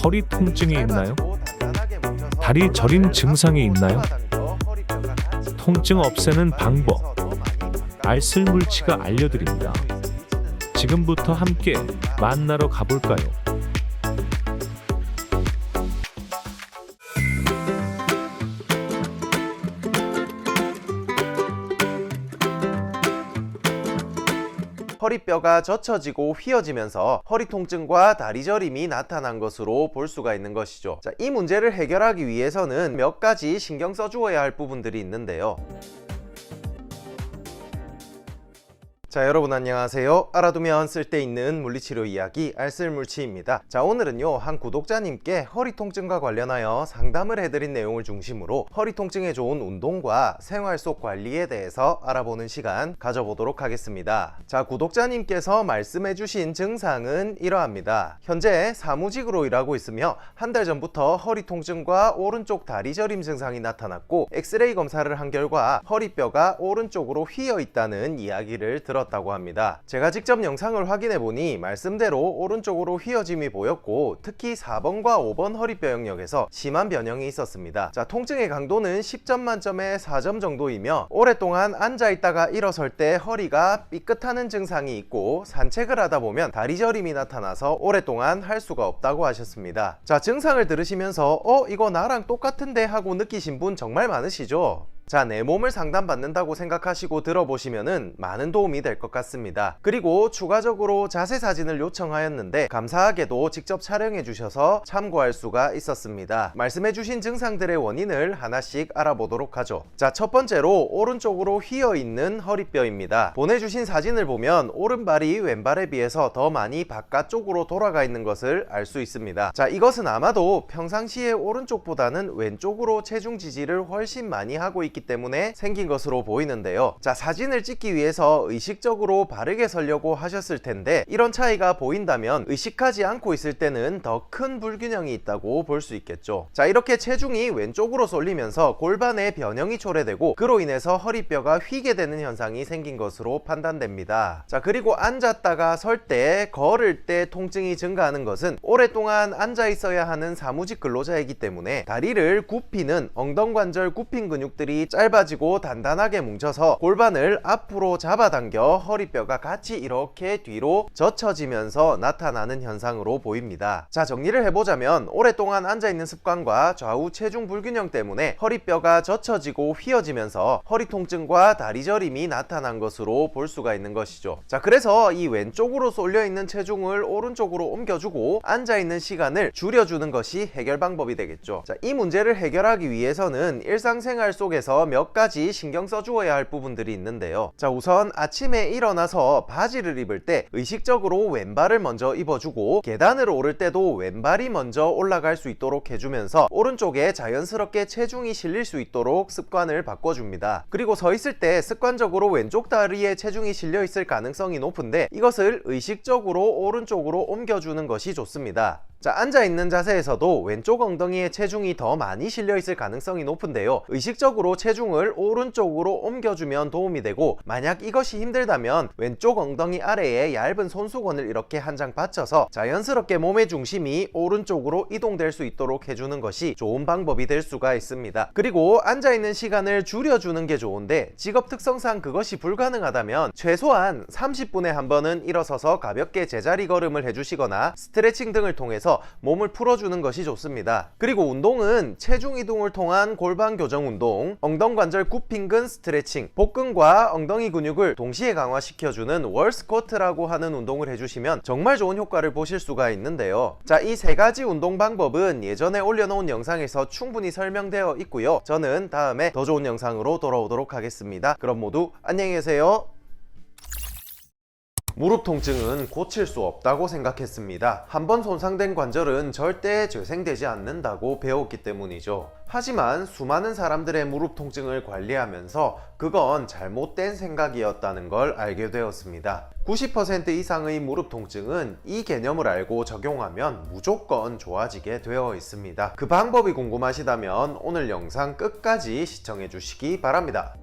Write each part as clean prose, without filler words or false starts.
허리 통증이 있나요? 다리 저림 증상이 있나요? 통증 없애는 방법, 알쓸물치가 알려드립니다. 지금부터 함께 만나러 가볼까요? 허리뼈가 젖혀지고 휘어지면서 허리 통증과 다리 저림이 나타난 것으로 볼 수가 있는 것이죠. 자, 이 문제를 해결하기 위해서는 몇 가지 신경 써주어야 할 부분들이 있는데요. 자, 여러분 안녕하세요. 알아두면 쓸데있는 물리치료 이야기 알쓸물치입니다. 자, 오늘은요 한 구독자님께 허리 통증과 관련하여 상담을 해드린 내용을 중심으로 허리 통증에 좋은 운동과 생활 속 관리에 대해서 알아보는 시간 가져보도록 하겠습니다. 자, 구독자님께서 말씀해주신 증상은 이러합니다. 현재 사무직으로 일하고 있으며 한 달 전부터 허리 통증과 오른쪽 다리 저림 증상이 나타났고 엑스레이 검사를 한 결과 허리뼈가 오른쪽으로 휘어 있다는 이야기를 들었다고 합니다. 제가 직접 영상을 확인해 보니 말씀대로 오른쪽으로 휘어짐이 보였고 특히 4번과 5번 허리뼈 영역에서 심한 변형이 있었습니다. 자, 통증의 강도는 10점 만점에 4점 정도이며 오랫동안 앉아 있다가 일어설 때 허리가 삐끗하는 증상이 있고 산책을 하다 보면 다리 저림이 나타나서 오랫동안 할 수가 없다고 하셨습니다. 자, 증상을 들으시면서 이거 나랑 똑같은데 하고 느끼신 분 정말 많으시죠? 자, 내 몸을 상담받는다고 생각하시고 들어보시면은 많은 도움이 될 것 같습니다. 그리고 추가적으로 자세 사진을 요청하였는데 감사하게도 직접 촬영해 주셔서 참고할 수가 있었습니다. 말씀해 주신 증상들의 원인을 하나씩 알아보도록 하죠. 자, 첫 번째로 오른쪽으로 휘어 있는 허리뼈입니다. 보내주신 사진을 보면 오른발이 왼발에 비해서 더 많이 바깥쪽으로 돌아가 있는 것을 알 수 있습니다. 자, 이것은 아마도 평상시에 오른쪽보다는 왼쪽으로 체중 지지를 훨씬 많이 하고 있기 때문에 생긴 것으로 보이는데요. 자, 사진을 찍기 위해서 의식적으로 바르게 서려고 하셨을 텐데 이런 차이가 보인다면 의식하지 않고 있을 때는 더 큰 불균형이 있다고 볼 수 있겠죠. 자, 이렇게 체중이 왼쪽으로 쏠리면서 골반에 변형이 초래되고 그로 인해서 허리뼈가 휘게 되는 현상이 생긴 것으로 판단됩니다. 자, 그리고 앉았다가 설 때, 걸을 때 통증이 증가하는 것은 오랫동안 앉아 있어야 하는 사무직 근로자이기 때문에 다리를 굽히는 엉덩관절 굽힌 근육들이 짧아지고 단단하게 뭉쳐서 골반을 앞으로 잡아당겨 허리뼈가 같이 이렇게 뒤로 젖혀지면서 나타나는 현상으로 보입니다. 자, 정리를 해보자면 오랫동안 앉아있는 습관과 좌우 체중 불균형 때문에 허리뼈가 젖혀지고 휘어지면서 허리 통증과 다리 저림이 나타난 것으로 볼 수가 있는 것이죠. 자, 그래서 이 왼쪽으로 쏠려있는 체중을 오른쪽으로 옮겨주고 앉아있는 시간을 줄여주는 것이 해결 방법이 되겠죠. 자, 이 문제를 해결하기 위해서는 일상생활 속에서 몇 가지 신경 써주어야 할 부분들이 있는데요. 자, 우선 아침에 일어나서 바지를 입을 때 의식적으로 왼발을 먼저 입어주고 계단을 오를 때도 왼발이 먼저 올라갈 수 있도록 해주면서 오른쪽에 자연스럽게 체중이 실릴 수 있도록 습관을 바꿔줍니다. 그리고 서 있을 때 습관적으로 왼쪽 다리에 체중이 실려 있을 가능성이 높은데 이것을 의식적으로 오른쪽으로 옮겨주는 것이 좋습니다. 자, 앉아있는 자세에서도 왼쪽 엉덩이에 체중이 더 많이 실려있을 가능성이 높은데요. 의식적으로 체중을 오른쪽으로 옮겨주면 도움이 되고 만약 이것이 힘들다면 왼쪽 엉덩이 아래에 얇은 손수건을 이렇게 한 장 받쳐서 자연스럽게 몸의 중심이 오른쪽으로 이동될 수 있도록 해주는 것이 좋은 방법이 될 수가 있습니다. 그리고 앉아있는 시간을 줄여주는 게 좋은데 직업 특성상 그것이 불가능하다면 최소한 30분에 한 번은 일어서서 가볍게 제자리 걸음을 해주시거나 스트레칭 등을 통해서 몸을 풀어주는 것이 좋습니다. 그리고 운동은 체중 이동을 통한 골반 교정 운동, 엉덩관절 굽힌근 스트레칭, 복근과 엉덩이 근육을 동시에 강화시켜주는 월 스쿼트라고 하는 운동을 해주시면 정말 좋은 효과를 보실 수가 있는데요. 자, 이 세 가지 운동 방법은 예전에 올려놓은 영상에서 충분히 설명되어 있고요. 저는 다음에 더 좋은 영상으로 돌아오도록 하겠습니다. 그럼 모두 안녕히 계세요. 무릎 통증은 고칠 수 없다고 생각했습니다. 한번 손상된 관절은 절대 재생되지 않는다고 배웠기 때문이죠. 하지만 수많은 사람들의 무릎 통증을 관리하면서 그건 잘못된 생각이었다는 걸 알게 되었습니다. 90% 이상의 무릎 통증은 이 개념을 알고 적용하면 무조건 좋아지게 되어 있습니다. 그 방법이 궁금하시다면 오늘 영상 끝까지 시청해 주시기 바랍니다.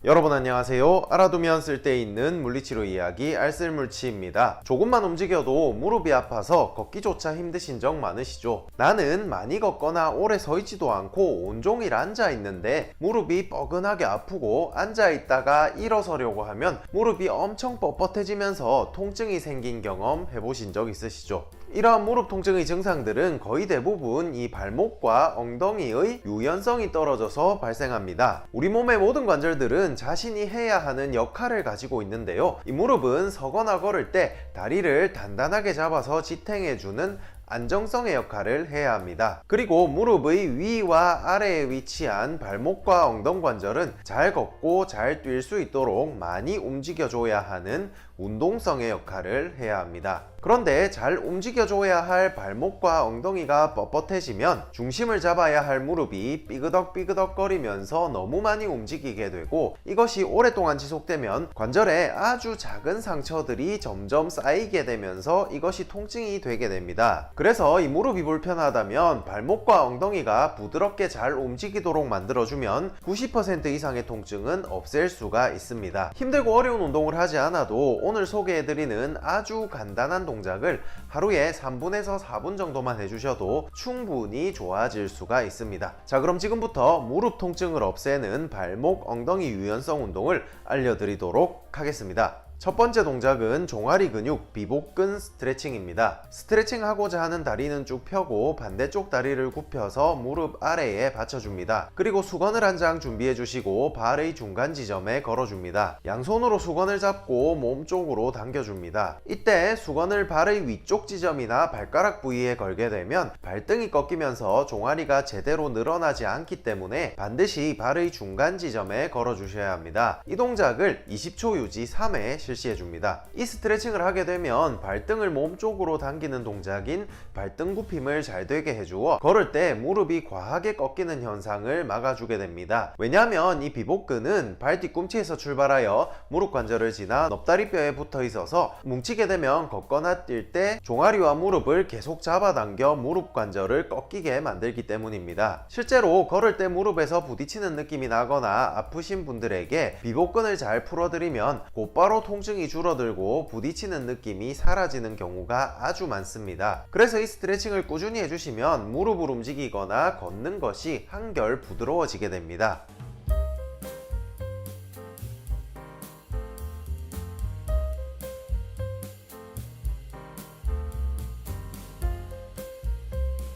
여러분 안녕하세요. 알아두면 쓸데있는 물리치료 이야기 알쓸물치입니다. 조금만 움직여도 무릎이 아파서 걷기조차 힘드신 적 많으시죠? 나는 많이 걷거나 오래 서 있지도 않고 온종일 앉아 있는데 무릎이 뻐근하게 아프고 앉아 있다가 일어서려고 하면 무릎이 엄청 뻣뻣해지면서 통증이 생긴 경험 해보신 적 있으시죠? 이러한 무릎 통증의 증상들은 거의 대부분 이 발목과 엉덩이의 유연성이 떨어져서 발생합니다. 우리 몸의 모든 관절들은 자신이 해야 하는 역할을 가지고 있는데요. 이 무릎은 서거나 걸을 때 다리를 단단하게 잡아서 지탱해주는 안정성의 역할을 해야 합니다. 그리고 무릎의 위와 아래에 위치한 발목과 엉덩관절은 잘 걷고 잘 뛸 수 있도록 많이 움직여줘야 하는 운동성의 역할을 해야 합니다. 그런데 잘 움직여줘야 할 발목과 엉덩이가 뻣뻣해지면 중심을 잡아야 할 무릎이 삐그덕삐그덕 거리면서 너무 많이 움직이게 되고, 이것이 오랫동안 지속되면 관절에 아주 작은 상처들이 점점 쌓이게 되면서 이것이 통증이 되게 됩니다. 그래서 이 무릎이 불편하다면 발목과 엉덩이가 부드럽게 잘 움직이도록 만들어주면 90% 이상의 통증은 없앨 수가 있습니다. 힘들고 어려운 운동을 하지 않아도 오늘 소개해드리는 아주 간단한 동작을 하루에 3분에서 4분 정도만 해주셔도 충분히 좋아질 수가 있습니다. 자, 그럼 지금부터 무릎 통증을 없애는 발목, 엉덩이 유연성 운동을 알려드리도록 하겠습니다. 첫 번째 동작은 종아리 근육 비복근 스트레칭입니다. 스트레칭하고자 하는 다리는 쭉 펴고 반대쪽 다리를 굽혀서 무릎 아래에 받쳐줍니다. 그리고 수건을 한 장 준비해 주시고 발의 중간 지점에 걸어줍니다. 양손으로 수건을 잡고 몸 쪽으로 당겨줍니다. 이때 수건을 발의 위쪽 지점이나 발가락 부위에 걸게 되면 발등이 꺾이면서 종아리가 제대로 늘어나지 않기 때문에 반드시 발의 중간 지점에 걸어주셔야 합니다. 이 동작을 20초 유지 3회 실시해줍니다. 이 스트레칭을 하게 되면 발등을 몸 쪽으로 당기는 동작인 발등 굽힘을 잘 되게 해주어 걸을 때 무릎이 과하게 꺾이는 현상을 막아주게 됩니다. 왜냐하면 이 비복근은 발 뒤꿈치에서 출발하여 무릎 관절을 지나 넙다리뼈에 붙어 있어서 뭉치게 되면 걷거나 뛸 때 종아리와 무릎을 계속 잡아당겨 무릎 관절을 꺾이게 만들기 때문입니다. 실제로 걸을 때 무릎에서 부딪히는 느낌이 나거나 아프신 분들에게 비복근을 잘 풀어드리면 곧바로 통증이 줄어들고 부딪히는 느낌이 사라지는 경우가 아주 많습니다. 그래서 이 스트레칭을 꾸준히 해주시면 무릎을 움직이거나 걷는 것이 한결 부드러워지게 됩니다.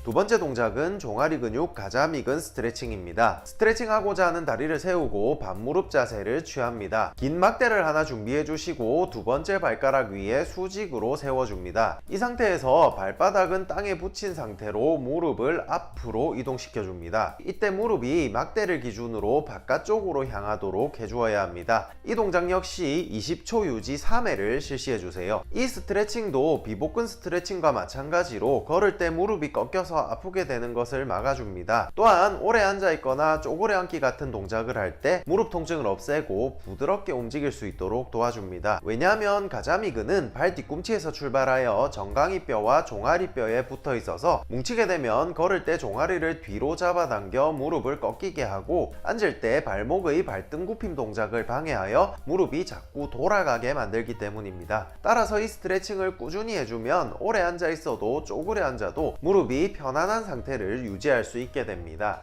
두 번째 동작은 종아리 근육 가자미근 스트레칭입니다. 스트레칭하고자 하는 다리를 세우고 반무릎 자세를 취합니다. 긴 막대를 하나 준비해 주시고 두 번째 발가락 위에 수직으로 세워줍니다. 이 상태에서 발바닥은 땅에 붙인 상태로 무릎을 앞으로 이동시켜 줍니다. 이때 무릎이 막대를 기준으로 바깥쪽으로 향하도록 해주어야 합니다. 이 동작 역시 20초 유지 3회를 실시해 주세요. 이 스트레칭도 비복근 스트레칭과 마찬가지로 걸을 때 무릎이 꺾여서 아프게 되는 것을 막아줍니다. 또한 오래 앉아있거나 쪼그려 앉기 같은 동작을 할 때 무릎 통증을 없애고 부드럽게 움직일 수 있도록 도와줍니다. 왜냐하면 가자미근은 발 뒤꿈치에서 출발하여 정강이뼈와 종아리뼈에 붙어 있어서 뭉치게 되면 걸을 때 종아리를 뒤로 잡아당겨 무릎을 꺾이게 하고 앉을 때 발목의 발등 굽힘 동작을 방해하여 무릎이 자꾸 돌아가게 만들기 때문입니다. 따라서 이 스트레칭을 꾸준히 해주면 오래 앉아 있어도 쪼그려 앉아도 무릎이 편안한 상태를 유지할 수 있게 됩니다.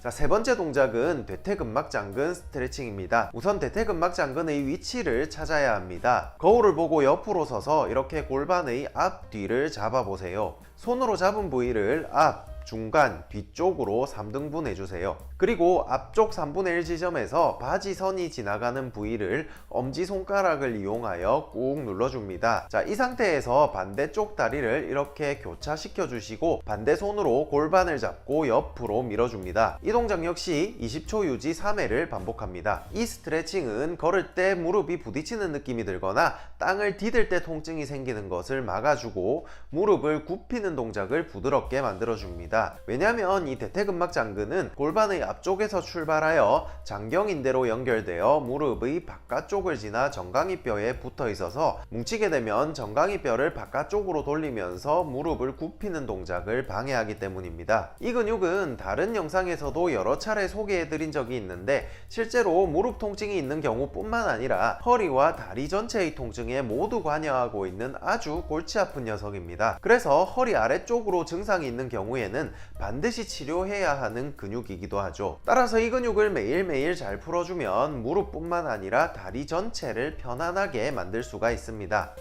자, 세 번째 동작은 대퇴근막장근 스트레칭입니다. 우선 대퇴근막장근의 위치를 찾아야 합니다. 거울을 보고 옆으로 서서 이렇게 골반의 앞, 뒤를 잡아보세요. 손으로 잡은 부위를 앞, 중간, 뒤쪽으로 3등분 해주세요. 그리고 앞쪽 3분의 1 지점에서 바지선이 지나가는 부위를 엄지손가락을 이용하여 꾹 눌러줍니다. 자, 이 상태에서 반대쪽 다리를 이렇게 교차시켜 주시고 반대 손으로 골반을 잡고 옆으로 밀어줍니다. 이 동작 역시 20초 유지 3회를 반복합니다. 이 스트레칭은 걸을 때 무릎이 부딪히는 느낌이 들거나 땅을 디딜 때 통증이 생기는 것을 막아주고 무릎을 굽히는 동작을 부드럽게 만들어줍니다. 왜냐하면 이 대퇴근막 장근은 골반의 앞쪽에서 출발하여 장경인대로 연결되어 무릎의 바깥쪽을 지나 정강이뼈에 붙어 있어서 뭉치게 되면 정강이뼈를 바깥쪽으로 돌리면서 무릎을 굽히는 동작을 방해하기 때문입니다. 이 근육은 다른 영상에서도 여러 차례 소개해드린 적이 있는데 실제로 무릎 통증이 있는 경우뿐만 아니라 허리와 다리 전체의 통증에 모두 관여하고 있는 아주 골치 아픈 녀석입니다. 그래서 허리 아래쪽으로 증상이 있는 경우에는 반드시 치료해야 하는 근육이기도 하죠. 따라서 이 근육을 매일매일 잘 풀어주면 무릎뿐만 아니라 다리 전체를 편안하게 만들 수가 있습니다.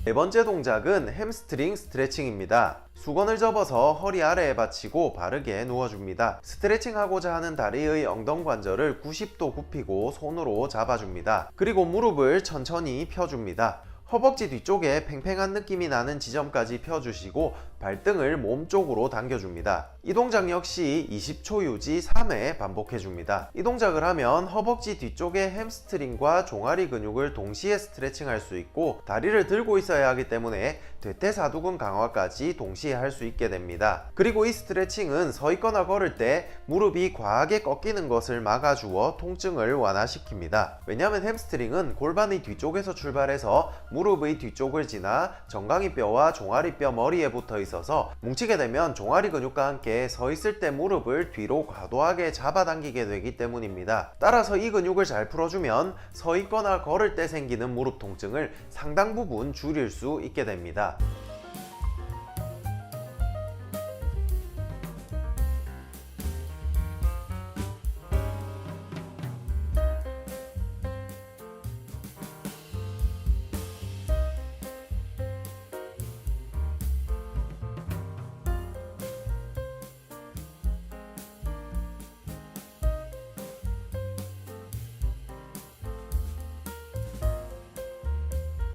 네 번째 동작은 햄스트링 스트레칭입니다. 수건을 접어서 허리 아래에 받치고 바르게 누워줍니다. 스트레칭하고자 하는 다리의 엉덩관절을 90도 굽히고 손으로 잡아줍니다. 그리고 무릎을 천천히 펴줍니다. 허벅지 뒤쪽에 팽팽한 느낌이 나는 지점까지 펴주시고 발등을 몸쪽으로 당겨줍니다. 이 동작 역시 20초 유지 3회 반복해줍니다. 이 동작을 하면 허벅지 뒤쪽의 햄스트링과 종아리 근육을 동시에 스트레칭할 수 있고 다리를 들고 있어야 하기 때문에 대퇴사두근 강화까지 동시에 할 수 있게 됩니다. 그리고 이 스트레칭은 서 있거나 걸을 때 무릎이 과하게 꺾이는 것을 막아주어 통증을 완화시킵니다. 왜냐하면 햄스트링은 골반의 뒤쪽에서 출발해서 무릎의 뒤쪽을 지나 정강이뼈와 종아리뼈 머리에 붙어 있어서 뭉치게 되면 종아리 근육과 함께 서 있을 때 무릎을 뒤로 과도하게 잡아당기게 되기 때문입니다. 따라서 이 근육을 잘 풀어주면 서 있거나 걸을 때 생기는 무릎 통증을 상당 부분 줄일 수 있게 됩니다.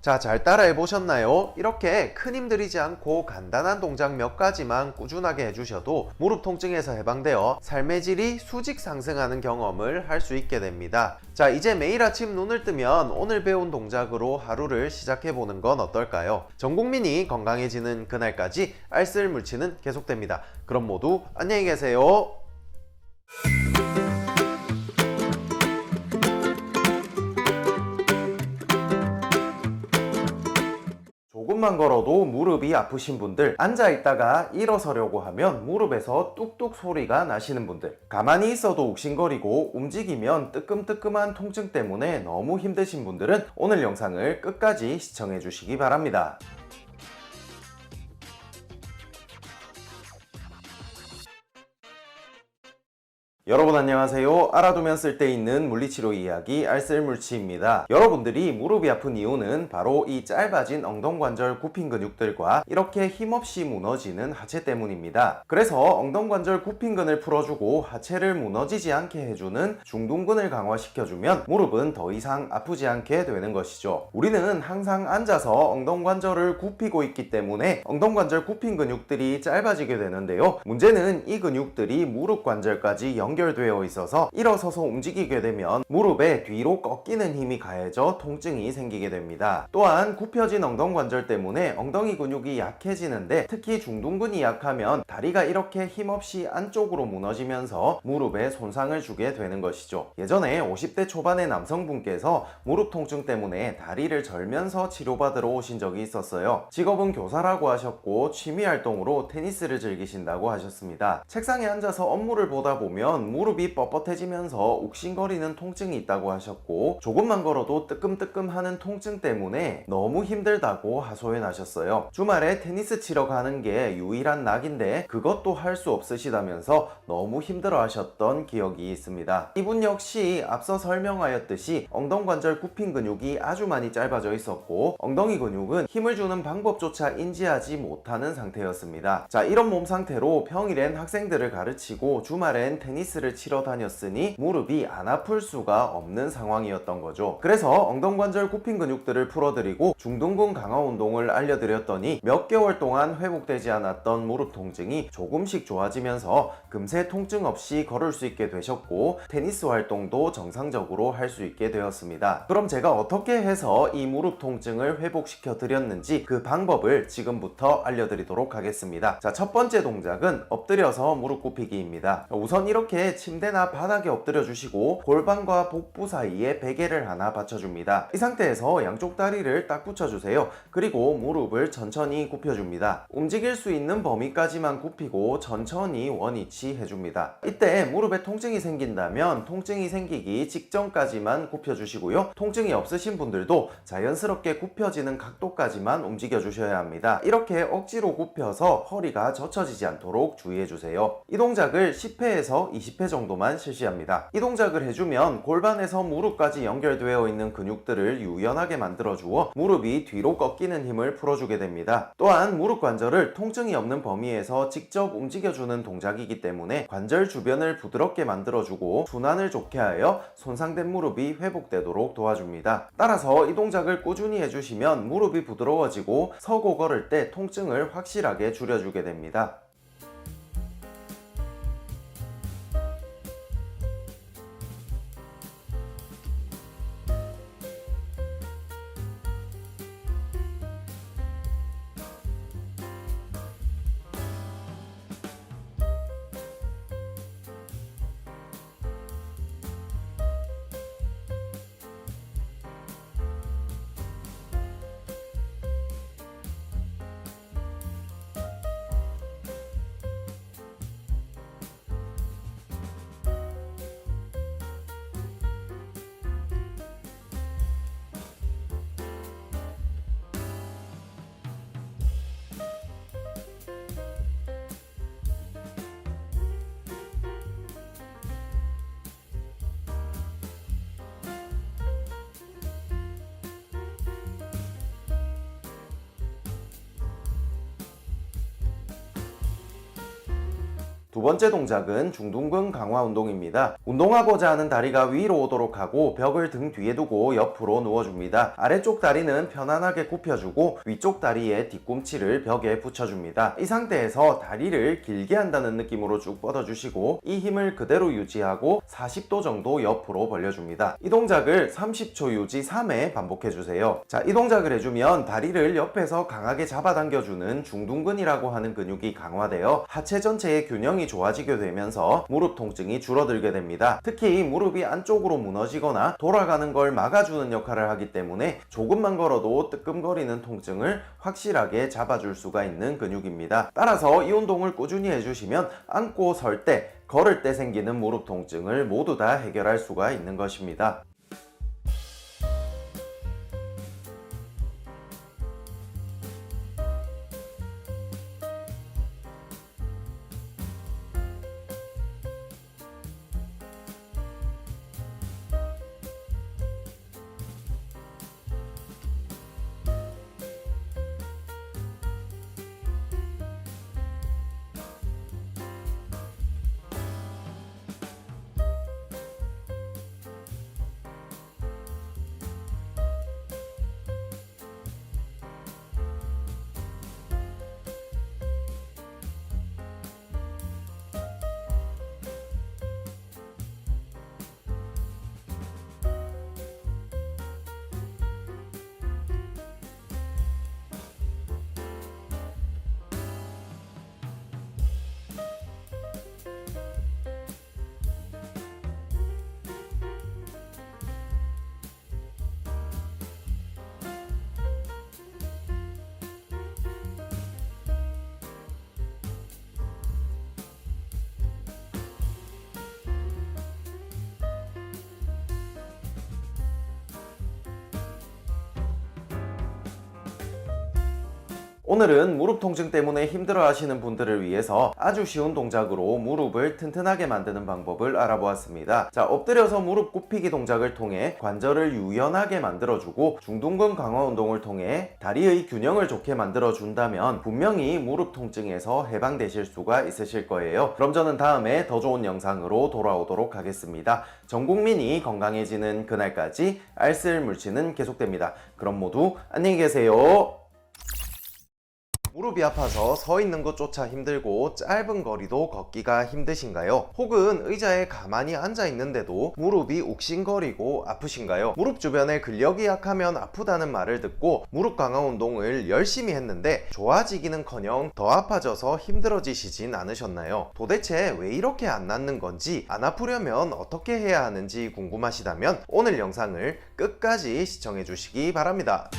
자, 잘 따라해 보셨나요? 이렇게 큰 힘 들이지 않고 간단한 동작 몇 가지만 꾸준하게 해주셔도 무릎 통증에서 해방되어 삶의 질이 수직 상승하는 경험을 할 수 있게 됩니다. 자, 이제 매일 아침 눈을 뜨면 오늘 배운 동작으로 하루를 시작해 보는 건 어떨까요? 전 국민이 건강해지는 그날까지 알쓸물치는 계속됩니다. 그럼 모두 안녕히 계세요. 조금만 걸어도 무릎이 아프신 분들, 앉아있다가 일어서려고 하면 무릎에서 뚝뚝 소리가 나시는 분들, 가만히 있어도 욱신거리고 움직이면 뜨끔뜨끔한 통증 때문에 너무 힘드신 분들은 오늘 영상을 끝까지 시청해 주시기 바랍니다. 여러분 안녕하세요. 알아두면 쓸데있는 물리치료 이야기 알쓸물치입니다. 여러분들이 무릎이 아픈 이유는 바로 이 짧아진 엉덩관절 굽힌 근육들과 이렇게 힘없이 무너지는 하체 때문입니다. 그래서 엉덩관절 굽힌근을 풀어주고 하체를 무너지지 않게 해주는 중둔근을 강화시켜주면 무릎은 더 이상 아프지 않게 되는 것이죠. 우리는 항상 앉아서 엉덩관절을 굽히고 있기 때문에 엉덩관절 굽힌 근육들이 짧아지게 되는데요. 문제는 이 근육들이 무릎관절까지 연결되어 있어서 일어서서 움직이게 되면 무릎에 뒤로 꺾이는 힘이 가해져 통증이 생기게 됩니다. 또한 굽혀진 엉덩관절 때문에 엉덩이 근육이 약해지는데 특히 중둔근이 약하면 다리가 이렇게 힘없이 안쪽으로 무너지면서 무릎에 손상을 주게 되는 것이죠. 예전에 50대 초반의 남성분께서 무릎 통증 때문에 다리를 절면서 치료받으러 오신 적이 있었어요. 직업은 교사라고 하셨고 취미활동으로 테니스를 즐기신다고 하셨습니다. 책상에 앉아서 업무를 보다 보면 보시면 무릎이 뻣뻣해지면서 욱신거리는 통증이 있다고 하셨고, 조금만 걸어도 뜨끔뜨끔하는 통증 때문에 너무 힘들다고 하소연하셨어요. 주말에 테니스 치러 가는 게 유일한 낙인데 그것도 할 수 없으시다면서 너무 힘들어 하셨던 기억이 있습니다. 이분 역시 앞서 설명하였듯이 엉덩관절 굽힌 근육이 아주 많이 짧아져 있었고, 엉덩이 근육은 힘을 주는 방법조차 인지하지 못하는 상태였습니다. 자, 이런 몸 상태로 평일엔 학생들을 가르치고 주말엔 테니스를 치러 다녔으니 무릎이 안 아플 수가 없는 상황이었던 거죠. 그래서 엉덩관절 굽힌 근육들을 풀어드리고 중둔근 강화 운동을 알려드렸더니 몇 개월 동안 회복되지 않았던 무릎 통증이 조금씩 좋아지면서 금세 통증 없이 걸을 수 있게 되셨고, 테니스 활동도 정상적으로 할 수 있게 되었습니다. 그럼 제가 어떻게 해서 이 무릎 통증을 회복시켜 드렸는지 그 방법을 지금부터 알려드리도록 하겠습니다. 자, 첫 번째 동작은 엎드려서 무릎 굽히기입니다. 우선 이렇게 침대나 바닥에 엎드려 주시고 골반과 복부 사이에 베개를 하나 받쳐줍니다. 이 상태에서 양쪽 다리를 딱 붙여주세요. 그리고 무릎을 천천히 굽혀줍니다. 움직일 수 있는 범위까지만 굽히고 천천히 원위치 해줍니다. 이때 무릎에 통증이 생긴다면 통증이 생기기 직전까지만 굽혀주시고요. 통증이 없으신 분들도 자연스럽게 굽혀지는 각도까지만 움직여 주셔야 합니다. 이렇게 억지로 굽혀서 허리가 젖혀지지 않도록 주의해주세요. 이 동작을 10회에서 20회 정도만 실시합니다. 이 동작을 해주면 골반에서 무릎까지 연결되어 있는 근육들을 유연하게 만들어 주어 무릎이 뒤로 꺾이는 힘을 풀어주게 됩니다. 또한 무릎 관절을 통증이 없는 범위에서 직접 움직여주는 동작이기 때문에 관절 주변을 부드럽게 만들어주고 순환을 좋게 하여 손상된 무릎이 회복되도록 도와줍니다. 따라서 이 동작을 꾸준히 해주시면 무릎이 부드러워지고 서고 걸을 때 통증을 확실하게 줄여주게 됩니다. 두 번째 동작은 중둔근 강화 운동입니다. 운동하고자 하는 다리가 위로 오도록 하고 벽을 등 뒤에 두고 옆으로 누워줍니다. 아래쪽 다리는 편안하게 굽혀주고 위쪽 다리의 뒤꿈치를 벽에 붙여줍니다. 이 상태에서 다리를 길게 한다는 느낌으로 쭉 뻗어주시고 이 힘을 그대로 유지하고 40도 정도 옆으로 벌려줍니다. 이 동작을 30초 유지 3회 반복해주세요. 자, 이 동작을 해주면 다리를 옆에서 강하게 잡아당겨주는 중둔근이라고 하는 근육이 강화되어 하체 전체의 균형이 좋아지게 되면서 무릎 통증이 줄어들게 됩니다. 특히 무릎이 안쪽으로 무너지거나 돌아가는 걸 막아주는 역할을 하기 때문에 조금만 걸어도 뜨끔거리는 통증을 확실하게 잡아줄 수가 있는 근육입니다. 따라서 이 운동을 꾸준히 해주시면 앉고 설 때, 걸을 때 생기는 무릎 통증을 모두 다 해결할 수가 있는 것입니다. 오늘은 무릎 통증 때문에 힘들어 하시는 분들을 위해서 아주 쉬운 동작으로 무릎을 튼튼하게 만드는 방법을 알아보았습니다. 자, 엎드려서 무릎 굽히기 동작을 통해 관절을 유연하게 만들어주고 중둔근 강화 운동을 통해 다리의 균형을 좋게 만들어준다면 분명히 무릎 통증에서 해방되실 수가 있으실 거예요. 그럼 저는 다음에 더 좋은 영상으로 돌아오도록 하겠습니다. 전 국민이 건강해지는 그날까지 알쓸물치는 계속됩니다. 그럼 모두 안녕히 계세요. 무릎이 아파서 서 있는 것조차 힘들고 짧은 거리도 걷기가 힘드신가요? 혹은 의자에 가만히 앉아 있는데도 무릎이 욱신거리고 아프신가요? 무릎 주변에 근력이 약하면 아프다는 말을 듣고 무릎 강화 운동을 열심히 했는데 좋아지기는커녕 더 아파져서 힘들어지시진 않으셨나요? 도대체 왜 이렇게 안 낫는 건지, 안 아프려면 어떻게 해야 하는지 궁금하시다면 오늘 영상을 끝까지 시청해 주시기 바랍니다.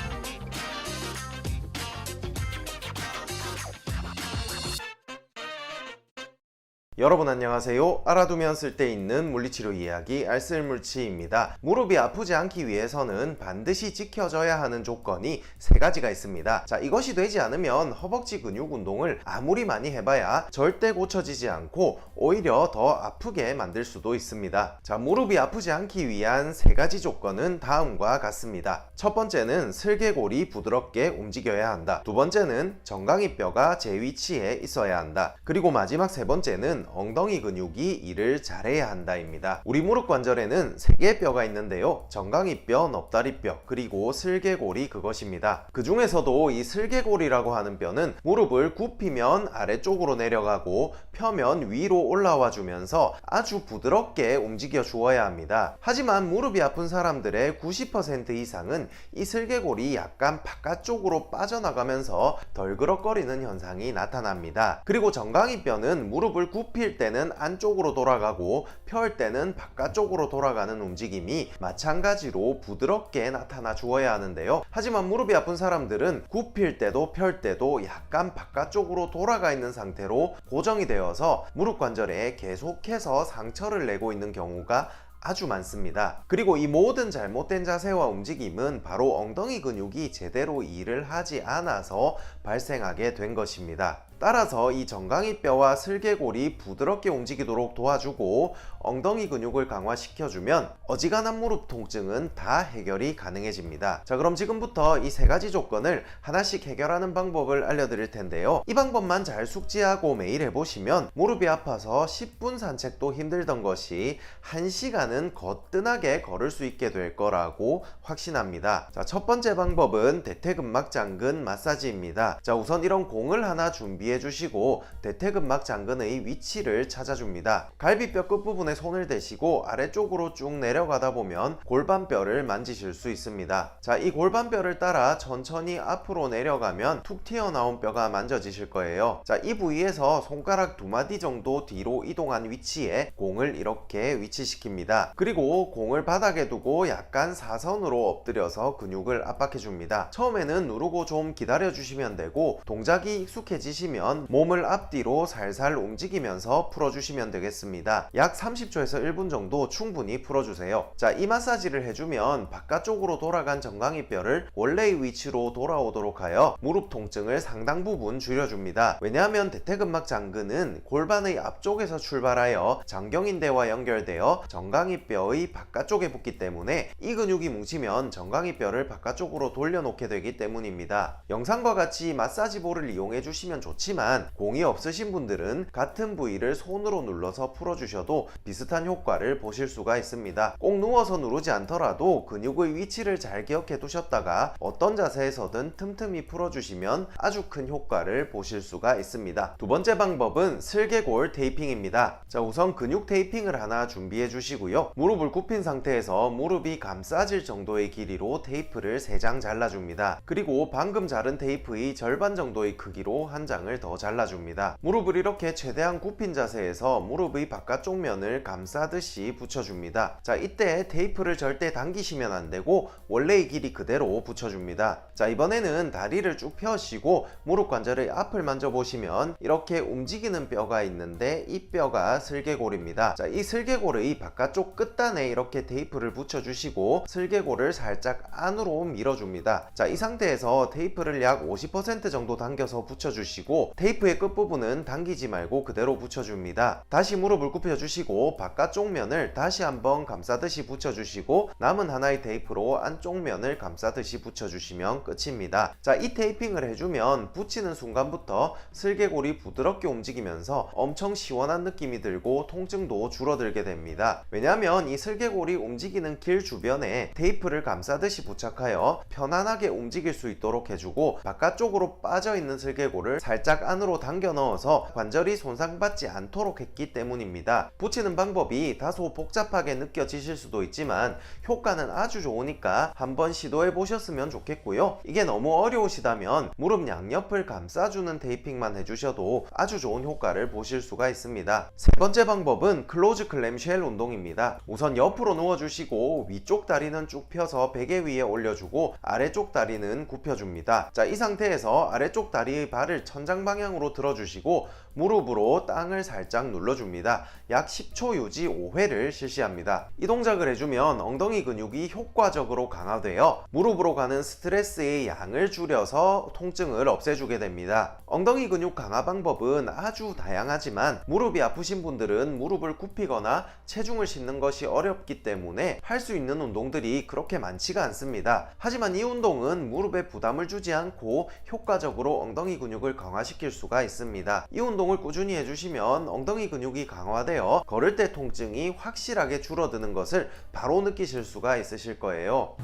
여러분 안녕하세요. 알아두면 쓸데있는 물리치료 이야기 알쓸물치입니다. 무릎이 아프지 않기 위해서는 반드시 지켜져야 하는 조건이 세 가지가 있습니다. 자, 이것이 되지 않으면 허벅지 근육 운동을 아무리 많이 해봐야 절대 고쳐지지 않고 오히려 더 아프게 만들 수도 있습니다. 자, 무릎이 아프지 않기 위한 세 가지 조건은 다음과 같습니다. 첫 번째는 슬개골이 부드럽게 움직여야 한다. 두 번째는 정강이뼈가 제 위치에 있어야 한다. 그리고 마지막 세 번째는 엉덩이 근육이 일을 잘해야 한다입니다. 우리 무릎 관절에는 3개의 뼈가 있는데요. 정강이뼈, 넙다리뼈, 그리고 슬개골이 그것입니다. 그 중에서도 이 슬개골이라고 하는 뼈는 무릎을 굽히면 아래쪽으로 내려가고 펴면 위로 올라와 주면서 아주 부드럽게 움직여 주어야 합니다. 하지만 무릎이 아픈 사람들의 90% 이상은 이 슬개골이 약간 바깥쪽으로 빠져나가면서 덜그럭거리는 현상이 나타납니다. 그리고 정강이뼈는 무릎을 굽힐 때는 안쪽으로 돌아가고 펼 때는 바깥쪽으로 돌아가는 움직임이 마찬가지로 부드럽게 나타나 주어야 하는데요. 하지만 무릎이 아픈 사람들은 굽힐 때도 펼 때도 약간 바깥쪽으로 돌아가 있는 상태로 고정이 되어서 무릎 관절에 계속해서 상처를 내고 있는 경우가 아주 많습니다. 그리고 이 모든 잘못된 자세와 움직임은 바로 엉덩이 근육이 제대로 일을 하지 않아서 발생하게 된 것입니다. 따라서 이 정강이뼈와 슬개골이 부드럽게 움직이도록 도와주고 엉덩이 근육을 강화시켜주면 어지간한 무릎 통증은 다 해결이 가능해집니다. 자, 그럼 지금부터 이 세 가지 조건을 하나씩 해결하는 방법을 알려드릴 텐데요. 이 방법만 잘 숙지하고 매일 해보시면 무릎이 아파서 10분 산책도 힘들던 것이 1시간은 거뜬하게 걸을 수 있게 될 거라고 확신합니다. 자, 첫 번째 방법은 대퇴근막 장근 마사지입니다. 자, 우선 이런 공을 하나 준비해 주시고 대퇴근막 장근의 위치를 찾아줍니다. 갈비뼈 끝부분에 손을 대시고 아래쪽으로 쭉 내려가다 보면 골반뼈를 만지실 수 있습니다. 자, 이 골반뼈를 따라 천천히 앞으로 내려가면 툭 튀어나온 뼈가 만져지실 거예요. 자, 이 부위에서 손가락 2마디 정도 뒤로 이동한 위치에 공을 이렇게 위치시킵니다. 그리고 공을 바닥에 두고 약간 사선으로 엎드려서 근육을 압박해 줍니다. 처음에는 누르고 좀 기다려 주시면 되고 동작이 익숙해지시면 몸을 앞뒤로 살살 움직이면서 풀어주시면 되겠습니다. 약 30초에서 1분 정도 충분히 풀어주세요. 자, 이 마사지를 해주면 바깥쪽으로 돌아간 정강이뼈를 원래의 위치로 돌아오도록 하여 무릎 통증을 상당 부분 줄여줍니다. 왜냐하면 대퇴근막 장근은 골반의 앞쪽에서 출발하여 장경인대와 연결되어 정강이뼈의 바깥쪽에 붙기 때문에 이 근육이 뭉치면 정강이뼈를 바깥쪽으로 돌려놓게 되기 때문입니다. 영상과 같이 마사지볼을 이용해 주시면 좋지만 공이 없으신 분들은 같은 부위를 손으로 눌러서 풀어주셔도 비슷한 효과를 보실 수가 있습니다. 꼭 누워서 누르지 않더라도 근육의 위치를 잘 기억해 두셨다가 어떤 자세에서든 틈틈이 풀어주시면 아주 큰 효과를 보실 수가 있습니다. 두 번째 방법은 슬개골 테이핑입니다. 자, 우선 근육 테이핑을 하나 준비해 주시고요. 무릎을 굽힌 상태에서 무릎이 감싸질 정도의 길이로 테이프를 3장 잘라줍니다. 그리고 방금 자른 테이프의 절반 정도의 크기로 한 장을 면을 더 잘라줍니다. 무릎을 이렇게 최대한 굽힌 자세에서 무릎의 바깥쪽 면을 감싸듯이 붙여줍니다. 자, 이때 테이프를 절대 당기시면 안 되고 원래의 길이 그대로 붙여줍니다. 자, 이번에는 다리를 쭉 펴시고 무릎 관절의 앞을 만져보시면 이렇게 움직이는 뼈가 있는데 이 뼈가 슬개골입니다. 자, 이 슬개골의 바깥쪽 끝단에 이렇게 테이프를 붙여주시고 슬개골을 살짝 안으로 밀어줍니다. 자, 이 상태에서 테이프를 약 50% 정도 당겨서 붙여주시고 테이프의 끝부분은 당기지 말고 그대로 붙여줍니다. 다시 무릎을 굽혀주시고 바깥쪽 면을 다시 한번 감싸듯이 붙여주시고 남은 하나의 테이프로 안쪽 면을 감싸듯이 붙여주시면 끝입니다. 자, 이 테이핑을 해주면 붙이는 순간부터 슬개골이 부드럽게 움직이면서 엄청 시원한 느낌이 들고 통증도 줄어들게 됩니다. 왜냐하면 이 슬개골이 움직이는 길 주변에 테이프를 감싸듯이 부착하여 편안하게 움직일 수 있도록 해주고 바깥쪽으로 빠져있는 슬개골을 살짝 안으로 당겨 넣어서 관절이 손상받지 않도록 했기 때문입니다. 붙이는 방법이 다소 복잡하게 느껴지실 수도 있지만 효과는 아주 좋으니까 한번 시도해 보셨으면 좋겠고요. 이게 너무 어려우시다면 무릎 양옆을 감싸주는 테이핑만 해주셔도 아주 좋은 효과를 보실 수가 있습니다. 세 번째 방법은 클로즈 클램쉘 운동입니다. 우선 옆으로 누워주시고 위쪽 다리는 쭉 펴서 베개 위에 올려주고 아래쪽 다리는 굽혀줍니다. 자, 이 상태에서 아래쪽 다리의 발을 천장 방향으로 들어주시고 무릎으로 땅을 살짝 눌러줍니다. 약 10초 유지 5회를 실시합니다. 이 동작을 해주면 엉덩이 근육이 효과적으로 강화되어 무릎으로 가는 스트레스의 양을 줄여서 통증을 없애주게 됩니다. 엉덩이 근육 강화 방법은 아주 다양하지만 무릎이 아프신 분들은 무릎을 굽히거나 체중을 싣는 것이 어렵기 때문에 할 수 있는 운동들이 그렇게 많지가 않습니다. 하지만 이 운동은 무릎에 부담을 주지 않고 효과적으로 엉덩이 근육을 강화시킬 수가 있습니다. 이 운동을 꾸준히 해주시면 엉덩이 근육이 강화되어 걸을 때 통증이 확실하게 줄어드는 것을 바로 느끼실 수가 있으실 거예요.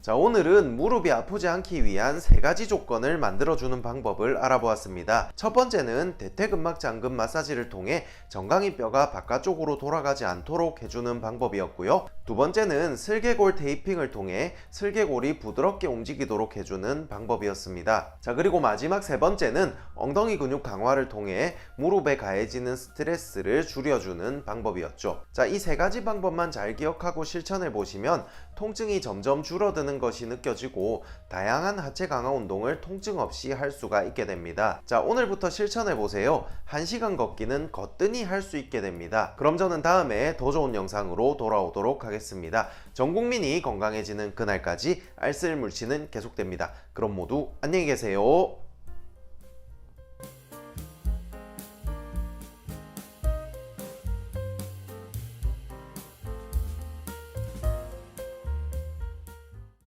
자, 오늘은 무릎이 아프지 않기 위한 3가지 조건을 만들어주는 방법을 알아보았습니다. 첫 번째는 대퇴근막 잠금 마사지를 통해 정강이 뼈가 바깥쪽으로 돌아가지 않도록 해주는 방법이었고요. 두 번째는 슬개골 테이핑을 통해 슬개골이 부드럽게 움직이도록 해주는 방법이었습니다. 자, 그리고 마지막 세 번째는 엉덩이 근육 강화를 통해 무릎에 가해지는 스트레스를 줄여주는 방법이었죠. 자, 이 3가지 방법만 잘 기억하고 실천해 보시면 통증이 점점 줄어드는 것이 느껴지고 다양한 하체 강화 운동을 통증 없이 할 수가 있게 됩니다. 자, 오늘부터 실천해 보세요. 1시간 걷기는 거뜬히 할 수 있게 됩니다. 그럼 저는 다음에 더 좋은 영상으로 돌아오도록 하겠습니다. 전 국민이 건강해지는 그날까지 알쓸물치는 계속됩니다. 그럼 모두 안녕히 계세요.